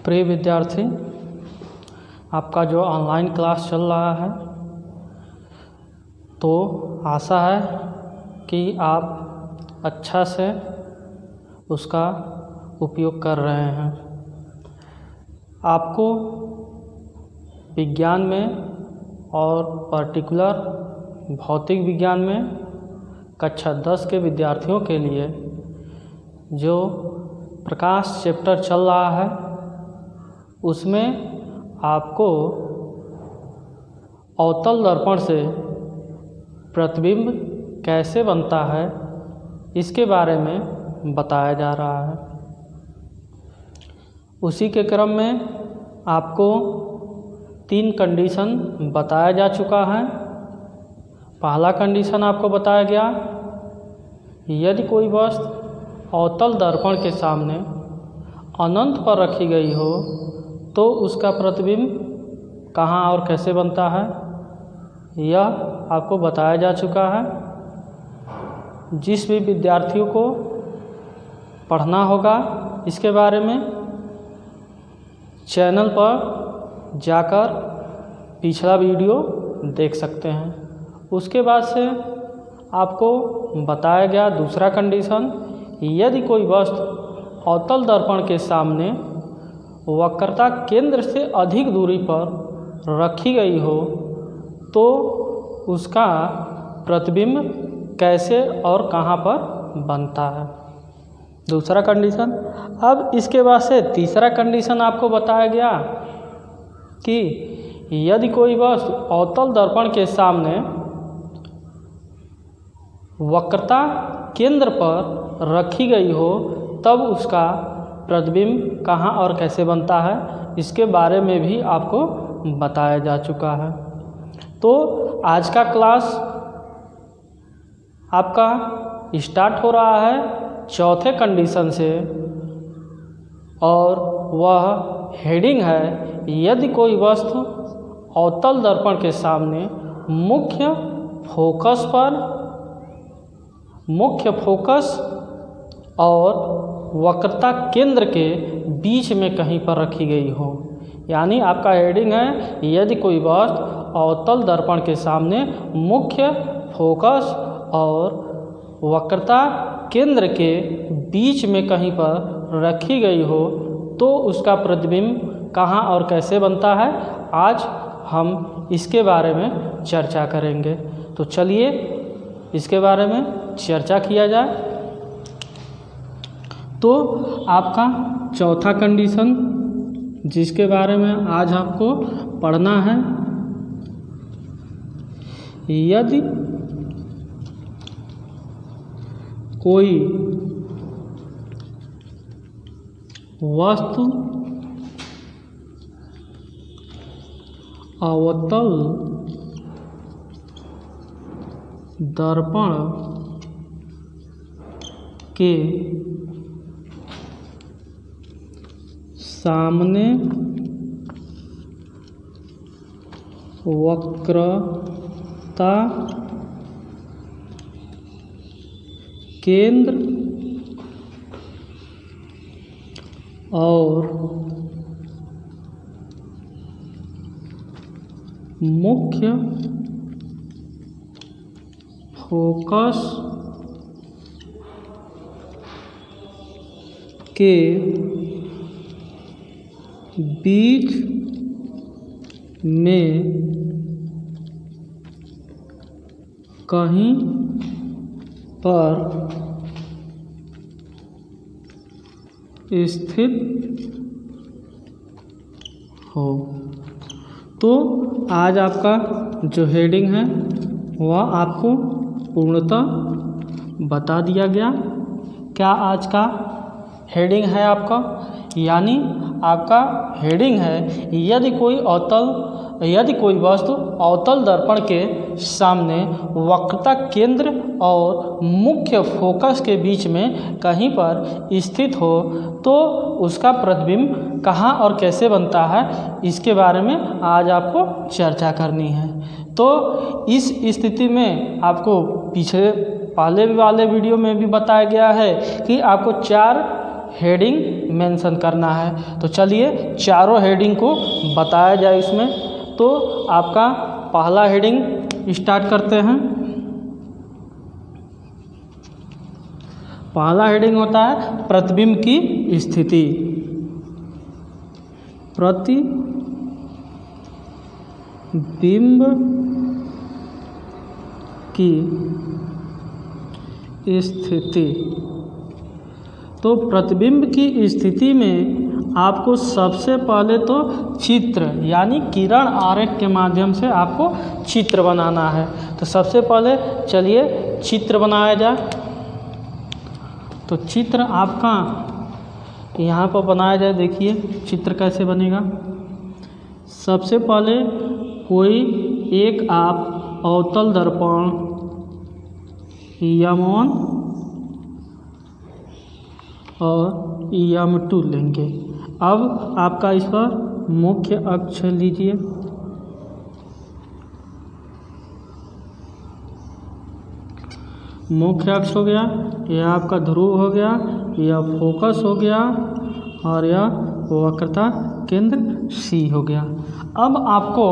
प्रिय विद्यार्थी, आपका जो ऑनलाइन क्लास चल रहा है तो आशा है कि आप अच्छा से उसका उपयोग कर रहे हैं। आपको विज्ञान में और पर्टिकुलर भौतिक विज्ञान में कक्षा 10 के विद्यार्थियों के लिए जो प्रकाश चैप्टर चल रहा है उसमें आपको अवतल दर्पण से प्रतिबिंब कैसे बनता है इसके बारे में बताया जा रहा है। उसी के क्रम में आपको 3 कंडीशन बताया जा चुका है। पहला कंडीशन आपको बताया गया, यदि कोई वस्तु अवतल दर्पण के सामने अनंत पर रखी गई हो तो उसका प्रतिबिंब कहाँ और कैसे बनता है, यह आपको बताया जा चुका है। जिस भी विद्यार्थियों को पढ़ना होगा इसके बारे में चैनल पर जाकर पिछला वीडियो देख सकते हैं। उसके बाद से आपको बताया गया दूसरा कंडीशन, यदि कोई वस्तु अवतल दर्पण के सामने वक्रता केंद्र से अधिक दूरी पर रखी गई हो तो उसका प्रतिबिंब कैसे और कहाँ पर बनता है, दूसरा कंडीशन। अब इसके बाद से तीसरा कंडीशन आपको बताया गया कि यदि कोई वस्तु अवतल दर्पण के सामने वक्रता केंद्र पर रखी गई हो तब उसका प्रतिबिंब कहाँ और कैसे बनता है, इसके बारे में भी आपको बताया जा चुका है। तो आज का क्लास आपका स्टार्ट हो रहा है चौथे कंडीशन से और वह हेडिंग है, यदि कोई वस्तु अवतल दर्पण के सामने मुख्य फोकस और वक्रता केंद्र के बीच में कहीं पर रखी गई हो। यानी आपका हेडिंग है, यदि कोई वस्तु अवतल दर्पण के सामने मुख्य फोकस और वक्रता केंद्र के बीच में कहीं पर रखी गई हो तो उसका प्रतिबिंब कहाँ और कैसे बनता है, आज हम इसके बारे में चर्चा करेंगे। तो चलिए इसके बारे में चर्चा किया जाए। तो आपका चौथा कंडीशन जिसके बारे में आज आपको पढ़ना है, यदि कोई वस्तु अवतल दर्पण के सामने वक्रता केंद्र और मुख्य फोकस के बीच में कहीं पर स्थित हो। तो आज आपका जो हेडिंग है वह आपको पूर्णतः बता दिया गया। क्या आज का हेडिंग है आपका, यानी आपका हेडिंग है, यदि कोई वस्तु अवतल दर्पण के सामने वक्रता केंद्र और मुख्य फोकस के बीच में कहीं पर स्थित हो तो उसका प्रतिबिंब कहाँ और कैसे बनता है, इसके बारे में आज आपको चर्चा करनी है। तो इस स्थिति में आपको पहले वाले वीडियो में भी बताया गया है कि आपको 4 हेडिंग मेंशन करना है। तो चलिए चारों हेडिंग को बताया जाए इसमें। तो आपका पहला हेडिंग स्टार्ट करते हैं। पहला हेडिंग होता है प्रतिबिंब की स्थिति। प्रतिबिंब की स्थिति। तो प्रतिबिंब की स्थिति में आपको सबसे पहले तो चित्र यानी किरण आरेख के माध्यम से आपको चित्र बनाना है। तो सबसे पहले चलिए चित्र बनाया जाए। तो चित्र आपका यहाँ पर बनाया जाए। देखिए चित्र कैसे बनेगा। सबसे पहले कोई एक आप अवतल दर्पण M1 और M2 लेंगे। अब आपका इस पर मुख्य अक्ष लीजिए। मुख्य अक्ष हो गया, यह आपका ध्रुव हो गया, यह फोकस हो गया और यह वक्रता केंद्र C हो गया। अब आपको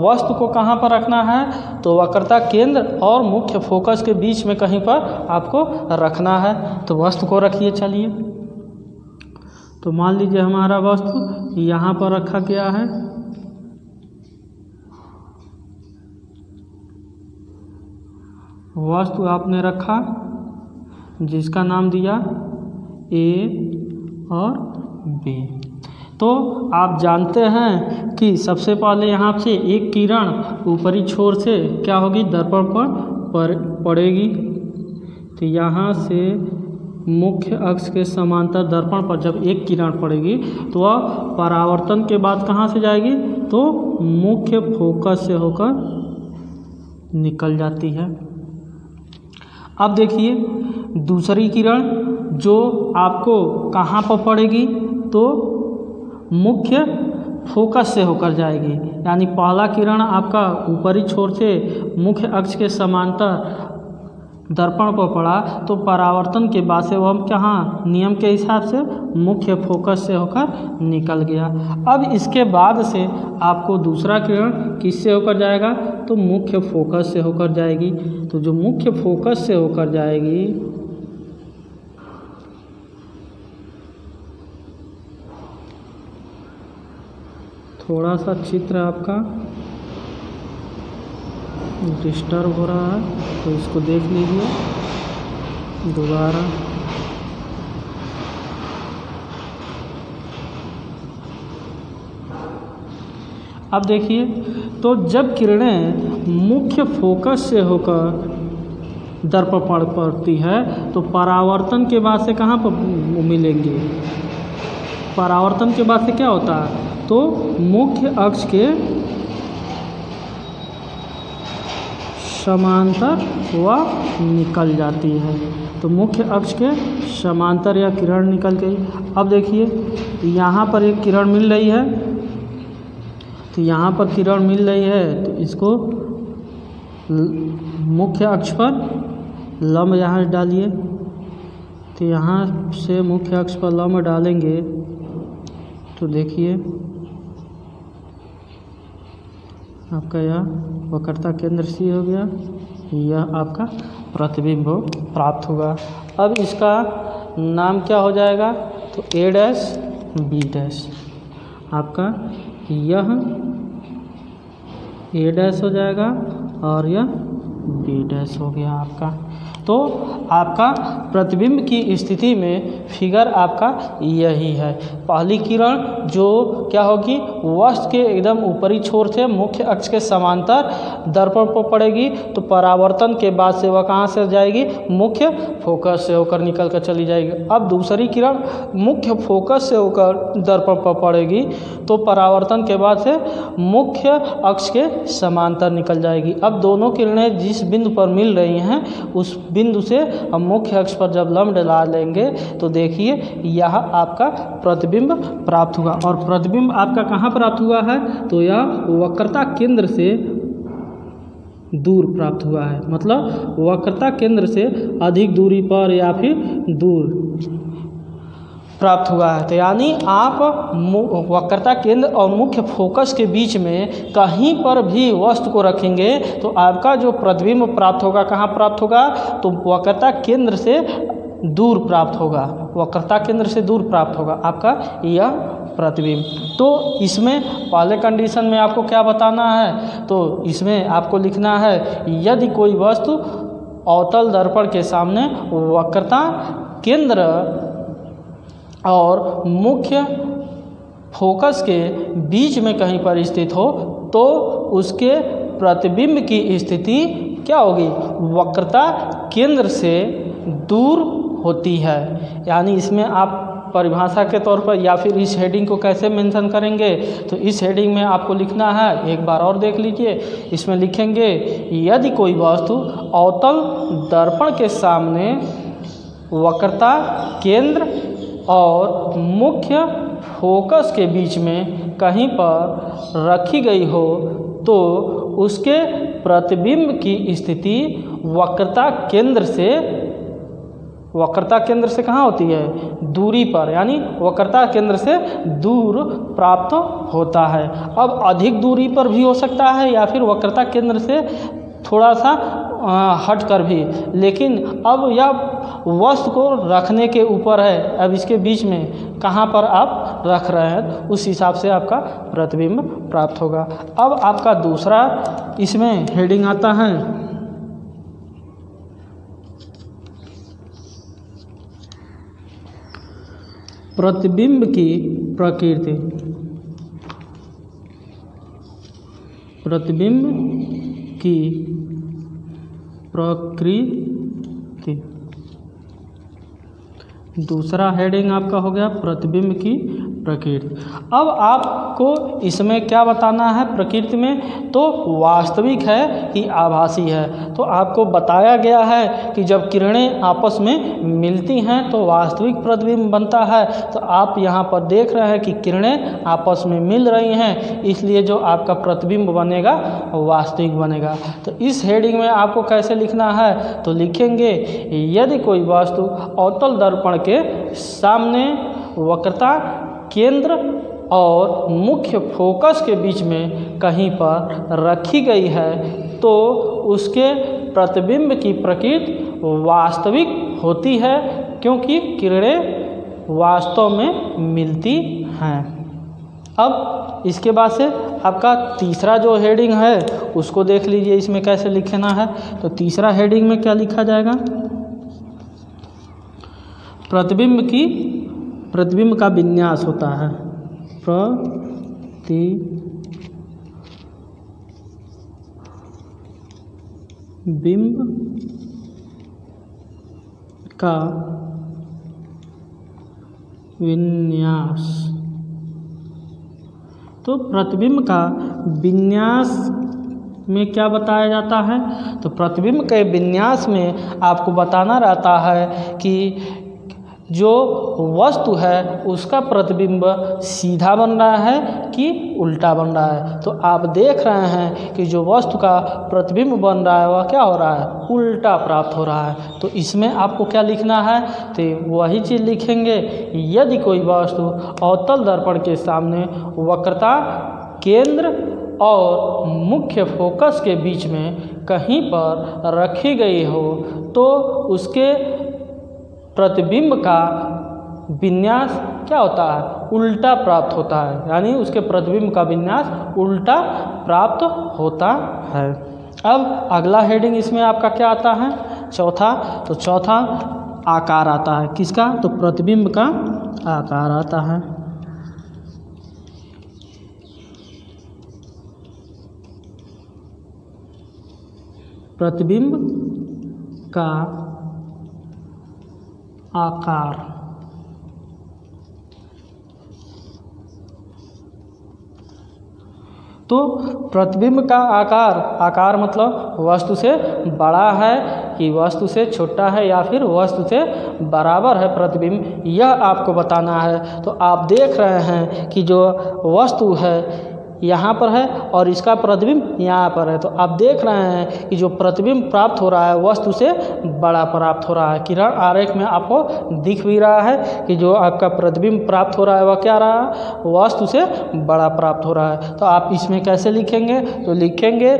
वस्तु को कहाँ पर रखना है? तो वक्रता केंद्र और मुख्य फोकस के बीच में कहीं पर आपको रखना है। तो वस्तु को रखिए। चलिए तो मान लीजिए हमारा वस्तु यहाँ पर रखा गया है। वस्तु आपने रखा जिसका नाम दिया A और B। तो आप जानते हैं कि सबसे पहले यहाँ से एक किरण ऊपरी छोर से क्या होगी? दर्पण पर पड़ेगी। तो यहाँ से मुख्य अक्ष के समांतर दर्पण पर जब एक किरण पड़ेगी तो वह परावर्तन के बाद कहाँ से जाएगी? तो मुख्य फोकस से होकर निकल जाती है। अब देखिए दूसरी किरण जो आपको कहाँ पर पड़ेगी? तो मुख्य फोकस से होकर जाएगी। यानी पहला किरण आपका ऊपरी छोर से मुख्य अक्ष के समांतर दर्पण पर पड़ा तो परावर्तन के बाद से वह कहाँ नियम के हिसाब से मुख्य फोकस से होकर निकल गया। अब इसके बाद से आपको दूसरा किरण किससे होकर जाएगा? तो मुख्य फोकस से होकर जाएगी। तो जो मुख्य फोकस से होकर जाएगी थोड़ा सा चित्र आपका डिस्टर्ब हो रहा है तो इसको देख लीजिए दोबारा। अब देखिए तो जब किरणें मुख्य फोकस से होकर दर्पण पर पड़ती है तो परावर्तन के बाद से कहाँ पर मिलेंगे? परावर्तन के बाद से क्या होता है? तो मुख्य अक्ष के समांतर वह निकल जाती है। तो मुख्य अक्ष के समांतर यह किरण निकल गई। अब देखिए यहाँ पर एक किरण मिल रही है। तो यहाँ पर किरण मिल रही है तो इसको मुख्य अक्ष पर लंब यहाँ डालिए। तो यहाँ से मुख्य अक्ष पर लंब डालेंगे तो देखिए आपका यह वक्रता केंद्र C हो गया। यह आपका प्रतिबिंब प्राप्त होगा। अब इसका नाम क्या हो जाएगा? तो A डैश B डैश। आपका यह A डैश हो जाएगा और यह B डैश हो गया आपका। तो आपका प्रतिबिंब की स्थिति में फिगर आपका यही है। पहली किरण जो क्या होगी? वस्तु के एकदम ऊपरी छोर से मुख्य अक्ष के समांतर दर्पण पर पड़ेगी तो परावर्तन के बाद से वह कहाँ से जाएगी? मुख्य फोकस से होकर निकल कर चली जाएगी। अब दूसरी किरण मुख्य फोकस से होकर दर्पण पर पड़ेगी तो परावर्तन के बाद से मुख्य अक्ष के समांतर निकल जाएगी। अब दोनों किरणें जिस बिंदु पर मिल रही हैं उस बिंदु से हम मुख्य अक्ष पर जब लंब डला लेंगे तो देखिए यह आपका प्रतिबिंब प्राप्त हुआ। और प्रतिबिंब आपका कहाँ प्राप्त हुआ है? तो यह वक्रता केंद्र से दूर प्राप्त हुआ है। मतलब वक्रता केंद्र से अधिक दूरी पर या फिर दूर प्राप्त हुआ है। तो यानी आप वक्रता केंद्र और मुख्य फोकस के बीच में कहीं पर भी वस्तु को रखेंगे तो आपका जो प्रतिबिंब प्राप्त होगा, कहाँ प्राप्त होगा, तो वक्रता केंद्र से दूर प्राप्त होगा, वक्रता केंद्र से दूर प्राप्त होगा आपका यह प्रतिबिंब। तो इसमें पहले कंडीशन में आपको क्या बताना है, तो इसमें आपको लिखना है यदि कोई वस्तु अवतल दर्पण के सामने वक्रता केंद्र और मुख्य फोकस के बीच में कहीं पर स्थित हो तो उसके प्रतिबिंब की स्थिति क्या होगी, वक्रता केंद्र से दूर होती है। यानी इसमें आप परिभाषा के तौर पर या फिर इस हेडिंग को कैसे मेंशन करेंगे, तो इस हेडिंग में आपको लिखना है, एक बार और देख लीजिए, इसमें लिखेंगे यदि कोई वस्तु अवतल दर्पण के सामने वक्रता केंद्र और मुख्य फोकस के बीच में कहीं पर रखी गई हो तो उसके प्रतिबिंब की स्थिति वक्रता केंद्र से कहाँ होती है, दूरी पर, यानी वक्रता केंद्र से दूर प्राप्त होता है। अब अधिक दूरी पर भी हो सकता है या फिर वक्रता केंद्र से थोड़ा सा हट कर भी, लेकिन अब यह वस्तु को रखने के ऊपर है, अब इसके बीच में कहाँ पर आप रख रहे हैं उस हिसाब से आपका प्रतिबिंब प्राप्त होगा। अब आपका दूसरा इसमें हेडिंग आता है प्रतिबिंब की प्रकृति। प्रतिबिंब की प्रकृति, दूसरा हेडिंग आपका हो गया प्रतिबिंब की प्रकृति। अब आपको इसमें क्या बताना है, प्रकृति में तो वास्तविक है कि आभासी है। तो आपको बताया गया है कि जब किरणें आपस में मिलती हैं तो वास्तविक प्रतिबिंब बनता है। तो आप यहाँ पर देख रहे हैं कि किरणें आपस में मिल रही हैं, इसलिए जो आपका प्रतिबिंब बनेगा वास्तविक बनेगा। तो इस हेडिंग में आपको कैसे लिखना है, तो लिखेंगे यदि कोई वस्तु अवतल दर्पण के सामने वक्रता केंद्र और मुख्य फोकस के बीच में कहीं पर रखी गई है तो उसके प्रतिबिंब की प्रकृति वास्तविक होती है, क्योंकि किरणें वास्तव में मिलती हैं। अब इसके बाद से आपका तीसरा जो हेडिंग है उसको देख लीजिए, इसमें कैसे लिखना है। तो तीसरा हेडिंग में क्या लिखा जाएगा, प्रतिबिंब का विन्यास होता है। प्रतिबिंब का विन्यास। तो प्रतिबिंब का विन्यास में क्या बताया जाता है, तो प्रतिबिंब के विन्यास में आपको बताना रहता है कि जो वस्तु है उसका प्रतिबिंब सीधा बन रहा है कि उल्टा बन रहा है। तो आप देख रहे हैं कि जो वस्तु का प्रतिबिंब बन रहा है वह क्या हो रहा है, उल्टा प्राप्त हो रहा है। तो इसमें आपको क्या लिखना है, तो वही चीज़ लिखेंगे यदि कोई वस्तु अवतल दर्पण के सामने वक्रता केंद्र और मुख्य फोकस के बीच में कहीं पर रखी गई हो तो उसके प्रतिबिंब का विन्यास क्या होता है, उल्टा प्राप्त होता है। यानी उसके प्रतिबिंब का विन्यास उल्टा प्राप्त होता है। अब अगला हेडिंग इसमें आपका क्या आता है, चौथा। तो चौथा आकार आता है, किसका, तो प्रतिबिंब का आकार आता है। प्रतिबिंब का आकार। तो प्रतिबिंब का आकार मतलब वस्तु से बड़ा है कि वस्तु से छोटा है या फिर वस्तु से बराबर है प्रतिबिंब, यह आपको बताना है। तो आप देख रहे हैं कि जो वस्तु है यहाँ पर है और इसका प्रतिबिंब यहाँ पर है। तो आप देख रहे हैं कि जो प्रतिबिंब प्राप्त हो रहा है वस्तु से बड़ा प्राप्त हो रहा है। किरण आरेख में आपको दिख भी रहा है कि जो आपका प्रतिबिंब प्राप्त हो रहा है वह क्या रहा है, वस्तु से बड़ा प्राप्त हो रहा है। तो आप इसमें कैसे लिखेंगे, तो लिखेंगे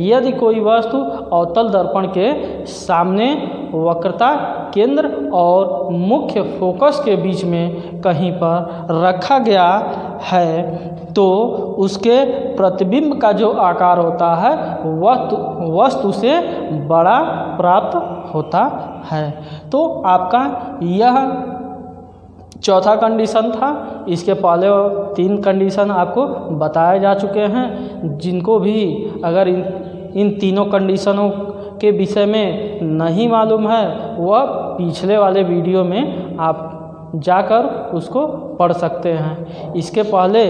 यदि कोई वस्तु अवतल दर्पण के सामने वक्रता केंद्र और मुख्य फोकस के बीच में कहीं पर रखा गया है तो उसके प्रतिबिंब का जो आकार होता है वह वस्तु से बड़ा प्राप्त होता है। तो आपका यह चौथा कंडीशन था। इसके पहले 3 कंडीशन आपको बताए जा चुके हैं। जिनको भी अगर इन तीनों कंडीशनों के विषय में नहीं मालूम है वह पिछले वाले वीडियो में आप जाकर उसको पढ़ सकते हैं। इसके पहले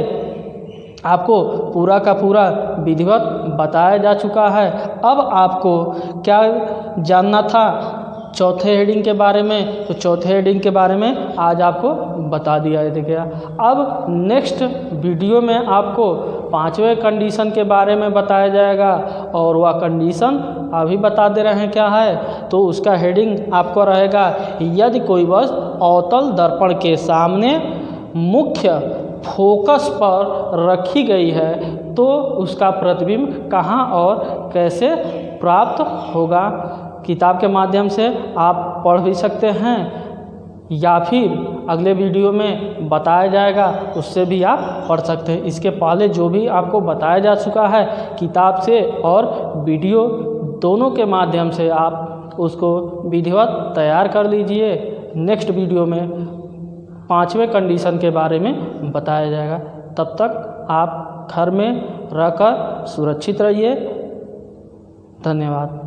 आपको पूरा का पूरा विधिवत बताया जा चुका है। अब आपको क्या जानना था चौथे हेडिंग के बारे में, तो चौथे हेडिंग के बारे में आज आपको बता दिया गया। अब नेक्स्ट वीडियो में आपको 5वें कंडीशन के बारे में बताया जाएगा और वह कंडीशन अभी बता दे रहे हैं क्या है। तो उसका हेडिंग आपको रहेगा यदि कोई वस्तु अवतल दर्पण के सामने मुख्य फोकस पर रखी गई है तो उसका प्रतिबिंब कहाँ और कैसे प्राप्त होगा। किताब के माध्यम से आप पढ़ भी सकते हैं या फिर अगले वीडियो में बताया जाएगा उससे भी आप पढ़ सकते हैं। इसके पहले जो भी आपको बताया जा चुका है किताब से और वीडियो दोनों के माध्यम से आप उसको विधिवत तैयार कर लीजिए। नेक्स्ट वीडियो में 5वें कंडीशन के बारे में बताया जाएगा। तब तक आप घर में रहकर सुरक्षित रहिए। धन्यवाद।